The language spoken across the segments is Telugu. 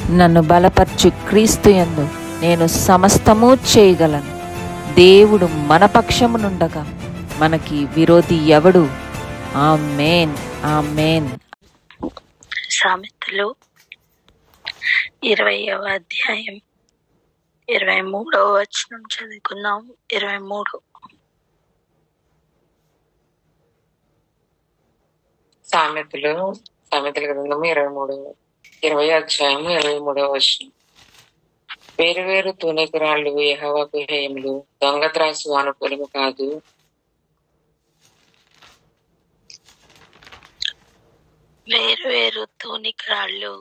నన్ను బలపరచు క్రీస్తు యందు నేను సమస్తము చేయగలను. దేవుడు మన పక్షమునుండగా మనకి విరోధి ఎవడు? ఆమేన్, ఆమేన్. సామెతలు 20వ అధ్యాయం 23వ వచనం చదువుకున్నాం. 23 సామెతల గ్రంథము 20వ అధ్యాయం 23వ వచనం. వేరు వేరు తూనికరాళ్ళు యెహోవాకు హేయములు, దొంగ త్రాసు అనుకూలము కాదు. వేరు వేరు తూనికరాళ్ళు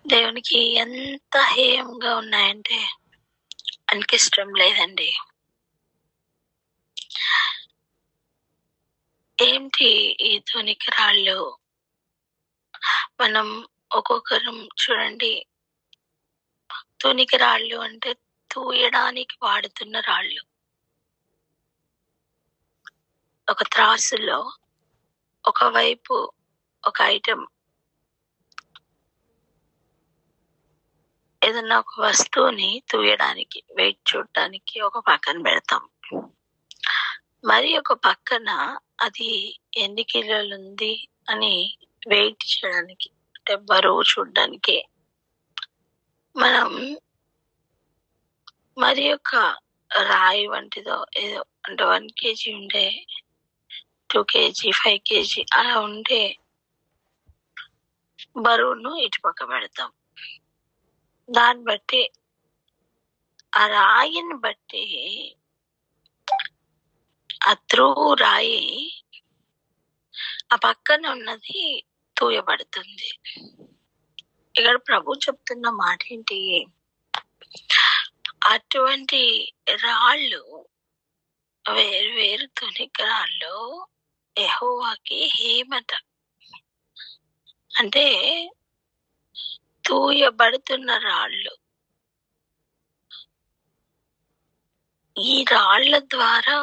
దేవునికి ఎంత హేయంగా ఉన్నాయంటే ఆయనకి ఇష్టం లేదండి. ఏంటి ఈ తూనికరాళ్ళు? మనం ఒక్కొక్కరు చూడండి, తూనికరాళ్ళు అంటే తూయడానికి వాడుతున్న రాళ్ళు. ఒక త్రాసులో ఒకవైపు ఒక ఐటెం, ఏదన్నా ఒక వస్తువుని తూయడానికి, వెయిట్ చూడటానికి ఒక పక్కన పెడతాం. మరి ఒక పక్కన అది ఎన్ని కిలోలు ఉంది అని వెయిట్ చేయడానికి, అంటే బరువు చూడడానికి మనం మరి ఒక రాయి వంటిదో ఏదో, అంటే 1 kg ఉండే, 2 kg, 5 kg అలా ఉండే బరువును ఇటు పక్క పెడతాం. దాన్ని బట్టి, ఆ రాయిని బట్టి, ఆ రాయి ఆ పక్కన ఉన్నది తూయబడుతుంది. ఇక్కడ ప్రభు చెప్తున్న మాట ఏంటి? అటువంటి రాళ్ళు, వేరు వేరు తూనికరాళ్ళు యెహోవాకి హేమట. అంటే తూయబడుతున్న రాళ్ళు. ఈ రాళ్ల ద్వారా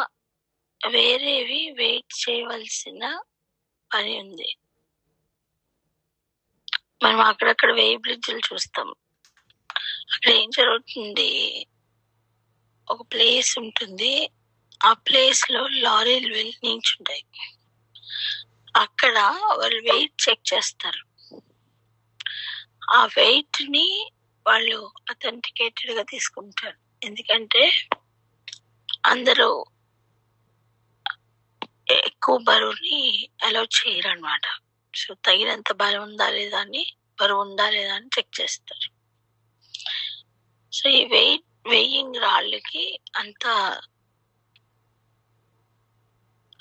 వేరేవి వెయిట్ చేయవలసిన పని ఉంది. మనం అక్కడక్కడ వేయి బ్రిడ్జిలు చూస్తాం. అక్కడ ఏం జరుగుతుంది? ఒక ప్లేస్ ఉంటుంది, ఆ ప్లేస్ లో లారీలు వెళ్ళి నించుంటాయి. అక్కడ వాళ్ళు వెయిట్ చెక్ చేస్తారు. ఆ వెయిట్ ని వాళ్ళు అథెంటికేటెడ్ గా తీసుకుంటారు. ఎందుకంటే అందరూ ఎక్కువ బరువుని అలౌ చేయరు అనమాట. సో తగినంత బరువు ఉందా లేదా అని చెక్ చేస్తారు. సో ఈ వెయ్యింగ్ రాళ్ళకి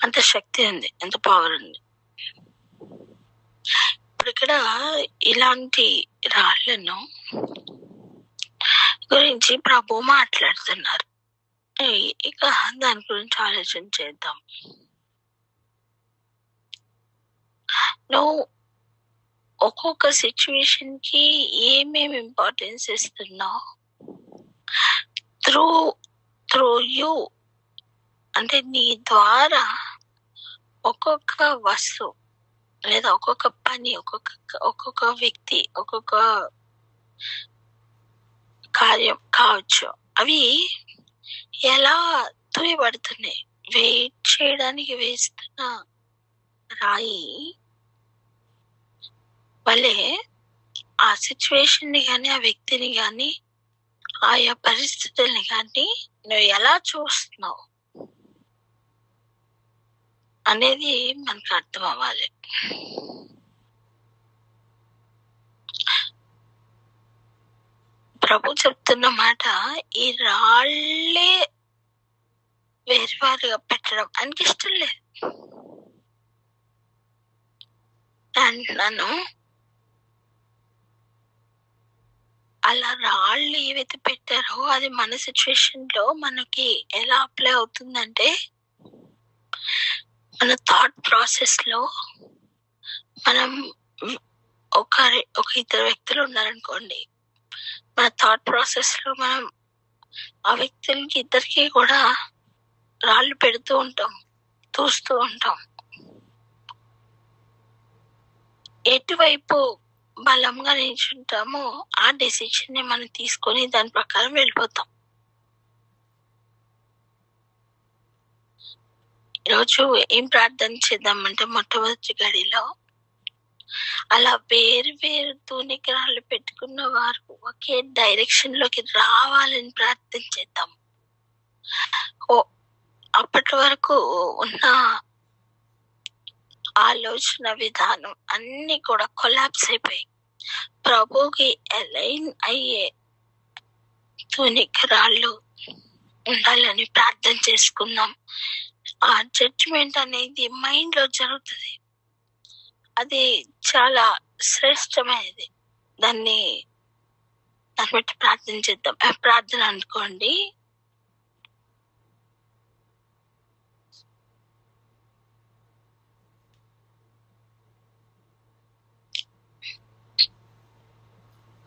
అంత శక్తి ఉంది, ఎంత పవర్ ఉంది. ఇప్పుడు ఇక్కడ ఇలాంటి రాళ్లను గురించి ప్రభు మాట్లాడుతున్నారు. ఇక దాని గురించి ఆలోచన చేద్దాం. నువ్వు ఒక్కొక్క సిచ్యువేషన్ కి ఏమేమి ఇంపార్టెన్స్ ఇస్తున్నావు? త్రూ యూ, అంటే నీ ద్వారా ఒక్కొక్క వస్తువు లేదా ఒక్కొక్క పని, ఒక్కొక్క వ్యక్తి, ఒక్కొక్క కార్యం కావచ్చు, అవి ఎలా తూయబడుతున్నాయి? వెయిట్ చేయడానికి వేస్తున్న రాయి వల్లే ఆ సిచ్యువేషన్ ని కానీ, ఆ వ్యక్తిని కానీ, ఆయా పరిస్థితుల్ని కానీ నువ్వు ఎలా చూస్తున్నావు అనేది మనకు అర్థం అవ్వాలి. ప్రభు చెప్తున్న మాట, ఈ రాళ్ళే వేరువారుగా పెట్టడం ఆయనకి ఇష్టం లేదు అంటున్నాను. అలా రాళ్ళు ఏవైతే పెట్టారో అది మన సిచ్యువేషన్ లో మనకి ఎలా అప్లై అవుతుందంటే, మన థాట్ ప్రాసెస్ లో మనం ఒక ఇద్దరు వ్యక్తులు ఉన్నారనుకోండి, మన థాట్ ప్రాసెస్ లో మనం ఆ వ్యక్తులకి ఇద్దరికి కూడా రాళ్ళు పెడుతూ ఉంటాం, చూస్తూ ఉంటాం. ఎటువైపు బలంగా నిల్చుంటామో ఆ డెసిషన్ ని మనం తీసుకొని దాని ప్రకారం వెళ్ళిపోతాం. ఈరోజు ఏం ప్రార్థన చేద్దామంటే, మొట్టమొదటి గడిలో అలా వేరు వేరు తూనికరాళ్ళు పెట్టుకున్న వారు ఒకే డైరెక్షన్ లోకి రావాలని ప్రార్థన చేద్దాం. అప్పటి వరకు ఉన్న ఆలోచన విధానం అన్ని కూడా కొలాప్స్ అయిపోయి ప్రభుకి అలైన్ అయ్యే తూనికరాళ్ళు ఉండాలని ప్రార్థన చేసుకుందాం. ఆ జడ్జిమెంట్ అనేది మైండ్ లో జరుగుతుంది. అది చాలా శ్రేష్టమైనది. దాన్ని బట్టి ప్రార్థన చేద్దాం. ప్రార్థన అనుకోండి.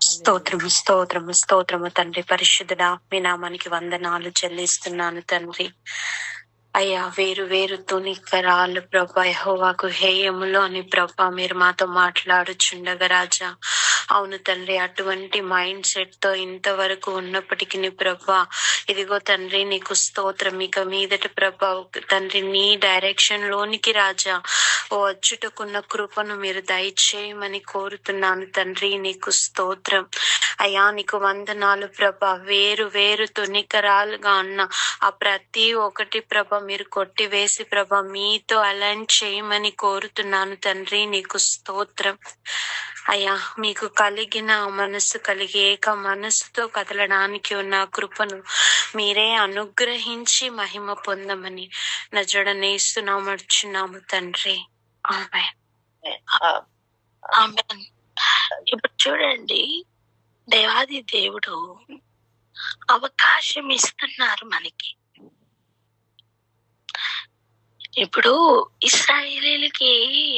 స్తోత్రము స్తోత్రము స్తోత్రము తండ్రి పరిశుద్ధుడా, మీ నామానికి వందనాలు చెల్లిస్తున్నాను తండ్రి. అయ్యా, వేరు వేరు తునికరాలు ప్రభా, యెహోవాకు హేయములో అని ప్రభా మీరు మాతో మాట్లాడుచుండగా రాజా, అవును తండ్రి, అటువంటి మైండ్ సెట్ తో ఇంతవరకు ఉన్నప్పటికీ ప్రభా, ఇదిగో తండ్రి నీకు స్తోత్రం. ఇక మీదట ప్రభా తండ్రి నీ డైరెక్షన్ లోనికి రాజా వచ్చుటకున్న కృపను మీరు దయచేయమని కోరుతున్నాను తండ్రి. నీకు స్తోత్రం అయ్యా, నీకు వందనాలు ప్రభా. వేరు వేరు తునికరాలుగా ఉన్న ఆ ప్రతి ఒక్కటి ప్రభా మీరు కొట్టివేసి ప్రభా మీతో అలైన్ చేయమని కోరుతున్నాను తండ్రి. నీకు స్తోత్రం అయ్యా. మీకు కలిగిన మనసు కలిగి ఏక మనసుతో కదలడానికి ఉన్న కృపను మీరే అనుగ్రహించి మహిమ పొందమని నజడనేస్తున్నాము తండ్రి. ఆమేన్. ఆమేన్. ఇప్పుడు చూడండి, దేవాది దేవుడు అవకాశం ఇస్తున్నారు మనకి. ఇప్పుడు ఇశ్రాయేలీలకి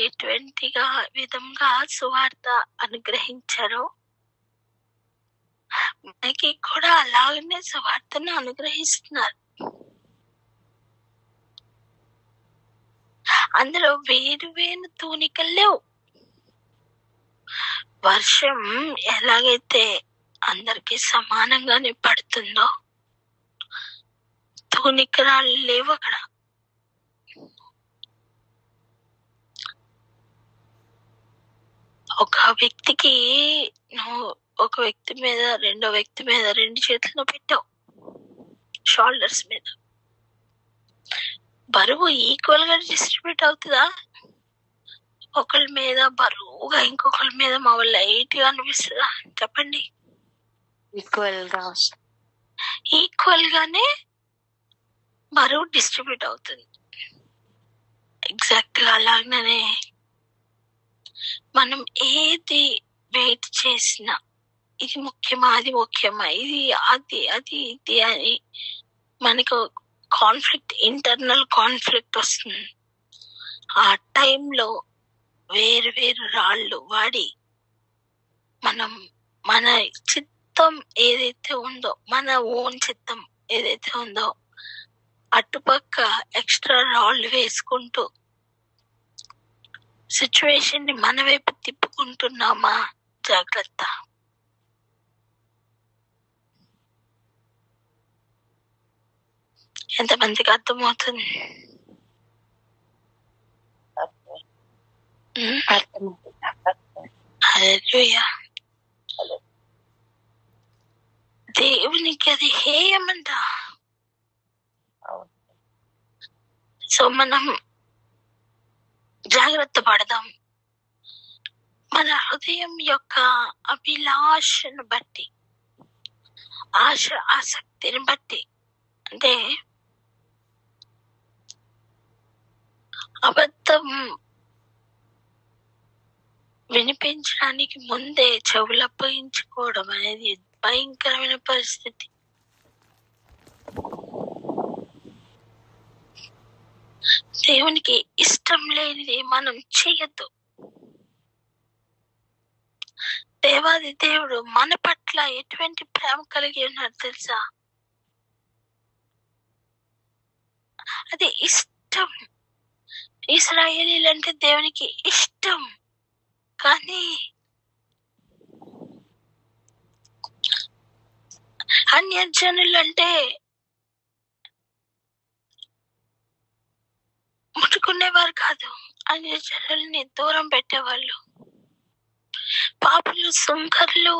ఎటువంటిగా విధంగా సువార్త అనుగ్రహించారో మనకి కూడా అలాగనే సువార్తను అనుగ్రహిస్తున్నారు. అందులో వేరు వేరు తూనికలు లేవు. వర్షం ఎలాగైతే అందరికి సమానంగానే పడుతుందో తూనికరాళ్ళు లేవు అక్కడ. ఒక వ్యక్తికి నువ్వు ఒక వ్యక్తి మీద రెండో వ్యక్తి మీద రెండు చేతులను పెట్టావు, షోల్డర్స్ మీద. బరువు ఈక్వల్ గా డిస్ట్రిబ్యూట్ అవుతుందా? ఒకళ్ళ మీద బరువుగా ఇంకొకళ్ళ మీద మా లైట్ గా అనిపిస్తుందా? చెప్పండి. ఈక్వల్ గానే బరువు డిస్ట్రిబ్యూట్ అవుతుంది. ఎగ్జాక్ట్ గా అలాగనే మనం ఏది వెయిట్ చేసినా, ఇది ముఖ్యమా అది ముఖ్యమా, ఇది అది అది ఇది అని మనకు కాన్ఫ్లిక్ట్, ఇంటర్నల్ కాన్ఫ్లిక్ట్ వస్తుంది. ఆ టైంలో వేరు వేరు రాళ్ళు వాడి మనం మన చిత్తం ఏదైతే ఉందో, మన ఓన్ చిత్తం ఏదైతే ఉందో అటుపక్క ఎక్స్ట్రా రాళ్ళు వేసుకుంటూ సిచ్యువేషన్ ని మన వైపు తిప్పుకుంటున్నామా? జాగ్రత్త. ఎంతమందికి అర్థమవుతుంది? హల్లెలూయా. దేవునికి అది హేయమంట. సో మనం జాగ్రత్త పడదాం. మన హృదయం యొక్క అభిలాషను బట్టి, ఆశ ఆసక్తిని బట్టి, అంటే అబద్ధం వినిపించడానికి ముందే చెవులు అప్పగించుకోవడం అనేది భయంకరమైన పరిస్థితి. దేవునికి ఇష్టం లేనిది మనం చేయొద్దు. దేవాది దేవుడు మన పట్ల ఎటువంటి ప్రేమ కలిగి ఉన్నాడు తెలుసా? అది ఇష్టం. ఇశ్రాయేలీలంటే దేవునికి ఇష్టం. కానీ అన్యజనులు అంటే ముట్టుకునేవారు కాదు, అన్యజనుల్ని దూరం పెట్టేవాళ్ళు. పాపులు, సుంకర్లు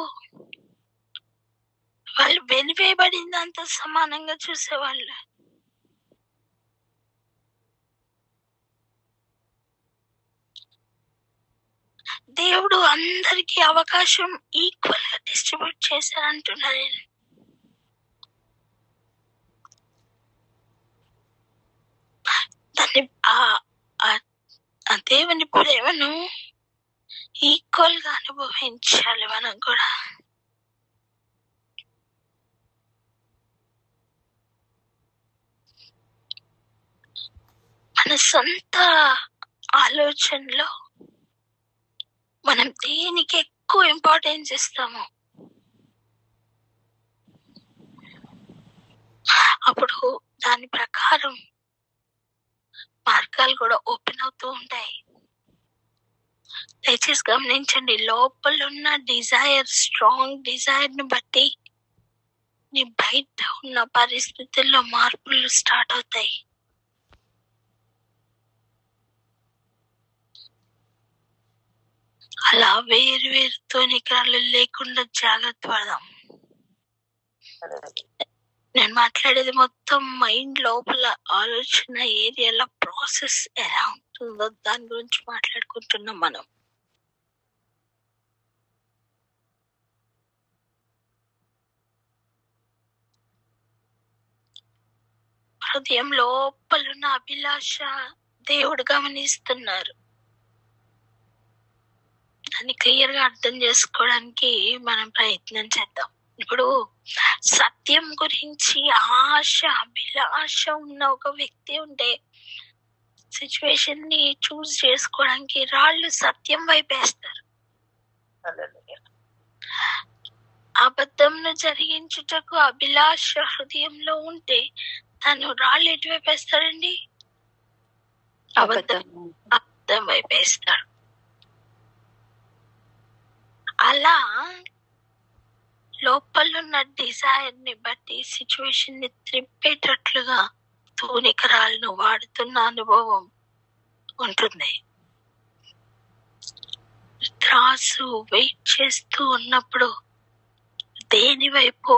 వాళ్ళు వెలివేయబడిందంత సమానంగా చూసేవాళ్ళు. దేవుడు అందరికీ అవకాశం ఈక్వల్ గా డిస్ట్రిబ్యూట్ చేశారంటున్నా నేను. దాన్ని ఆ దేవుని ప్రేమను ఈక్వల్ గా అనుభవించాలి మనం కూడా. మన సొంత ఆలోచనలో మనం దేనికి ఎక్కువ ఇంపార్టెన్స్ ఇస్తామో అప్పుడు దాని ప్రకారం మార్గాలు కూడా ఓపెన్ అవుతూ ఉంటాయి. దయచేసి గమనించండి, లోపల ఉన్న డిజైర్, స్ట్రాంగ్ డిజైర్ ని బట్టి నీ బయట ఉన్న పరిస్థితుల్లో మార్పులు స్టార్ట్ అవుతాయి. అలా వేరు వేరు తోనికరాలు లేకుండా జాగ్రత్త పడదాం. నేను మాట్లాడేది మొత్తం మైండ్ లోపల ఆలోచన ఏరియాలో ప్రాసెస్ ఎలా ఉంటుందో దాని గురించి మాట్లాడుకుంటున్నాం మనం. హృదయం లోపలున్న అభిలాష దేవుడు గమనిస్తున్నారు. దాన్ని క్లియర్ గా అర్థం చేసుకోవడానికి మనం ప్రయత్నం చేద్దాం. ఇప్పుడు సత్యం గురించి ఆశ, అభిలాష ఉన్న ఒక వ్యక్తి ఉంటే సిచ్యువేషన్ ని చూస్ చేసుకోవడానికి రాళ్ళు సత్యం వైపేస్తారు. అబద్ధంను జరిగించుటకు అభిలాష హృదయంలో ఉంటే తను రాళ్ళు ఎటువైపు వేస్తాడండి? అబద్ధం వైపేస్తాడు. అలా లోపలున్న డిజైర్ ని బట్టి సిచ్యువేషన్ ని త్రిప్పేటట్లుగా తూనికరాలను వాడుతున్న అనుభవం ఉంటుంది. త్రాసు వెయిట్ చేస్తూ ఉన్నప్పుడు దేని వైపు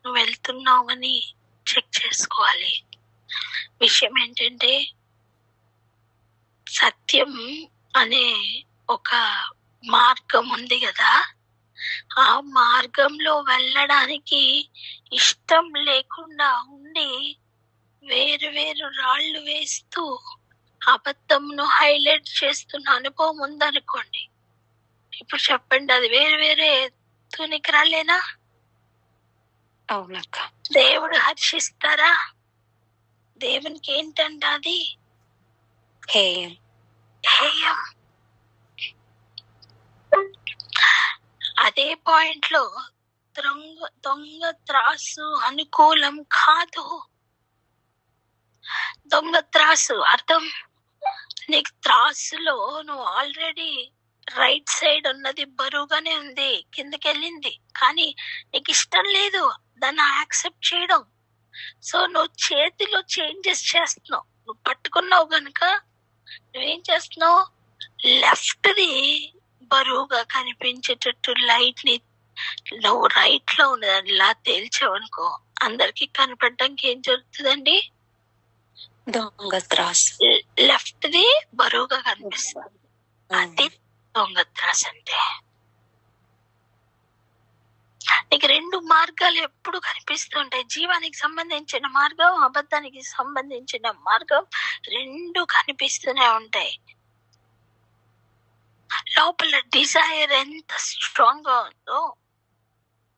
నువ్వు వెళ్తున్నావని చెక్ చేసుకోవాలి. విషయం ఏంటంటే, సత్యం అనే ఒక మార్గం ఉంది కదా, ఆ మార్గంలో వెళ్ళడానికి ఇష్టం లేకుండా ఉండి వేరు వేరు రాళ్ళు వేస్తూ అబద్ధంను హైలైట్ చేస్తున్న అనుభవం ఉందనుకోండి. ఇప్పుడు చెప్పండి, అది వేరు వేరే తూనికరాలేనా? అవునక్క. దేవుడు హర్షిస్తారా? దేవునికి ఏంటంట అది? హేయం. హేయం. అదే పాయింట్ లో దొంగ త్రాసు అనుకూలం కాదు. దొంగ త్రాసు అర్థం, నీకు త్రాసులో నువ్వు ఆల్రెడీ రైట్ సైడ్ ఉన్నది బరువుగానే ఉంది, కిందకి వెళ్ళింది, కానీ నీకు ఇష్టం లేదు దాన్ని యాక్సెప్ట్ చేయడం. సో నువ్వు చేతిలో చేంజెస్ చేస్తున్నావు. నువ్వు పట్టుకున్నావు గనుక నువ్వేం చేస్తున్నావు? లెఫ్ట్ ది బరువుగా కనిపించేటట్టు లైట్ ని నువ్వు రైట్ లో ఉన్నదాన్ని ఇలా తేల్చావనుకో, అందరికి కనపడడానికి ఏం జరుగుతుందండి? దొంగ త్రాసు. లెఫ్ట్ ది బరువుగా కనిపిస్తుంది. అది దొంగ త్రాసు అంటే. నీకు రెండు మార్గాలు ఎప్పుడు కనిపిస్తుంటాయి. జీవానికి సంబంధించిన మార్గం, అబద్ధానికి సంబంధించిన మార్గం, రెండు కనిపిస్తూనే ఉంటాయి. లోపల డిజైర్ ఎంత స్ట్రాంగ్ గా ఉందో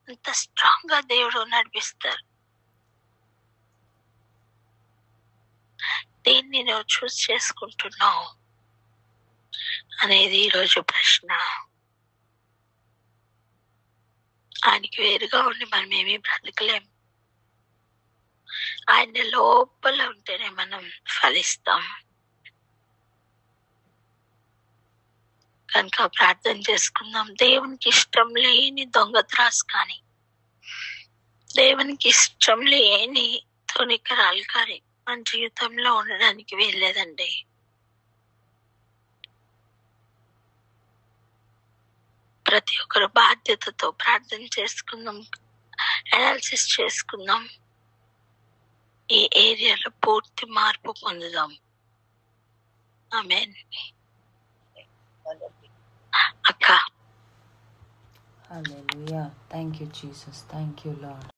అంత స్ట్రాంగ్ గా దేవుడు నడిపిస్తారు. దేన్ని నువ్వు చూస్ చేసుకుంటున్నావు అనేది ఈరోజు ప్రశ్న. ఆయనకి వేరుగా ఉండి మనం ఏమీ బ్రతకలేం. ఆయన లోపల ఉంటేనే మనం ఫలిస్తాం కనుక ప్రార్థన చేసుకుందాం. దేవునికి ఇష్టం లేని దొంగ త్రాసు కానీ, దేవునికి ఇష్టం లేని తొనికరాలు కానీ మన జీవితంలో ఉండడానికి వీల్లేదండి. ప్రతి ఒక్కరు బాధ్యతతో ప్రార్థన చేసుకుందాం, అనాలిసిస్ చేసుకుందాం. ఈ ఏరియాలో పూర్తి మార్పు పొందుదాం. ఆమేన్. అక్క hallelujah. Thank you Jesus. Thank you lord.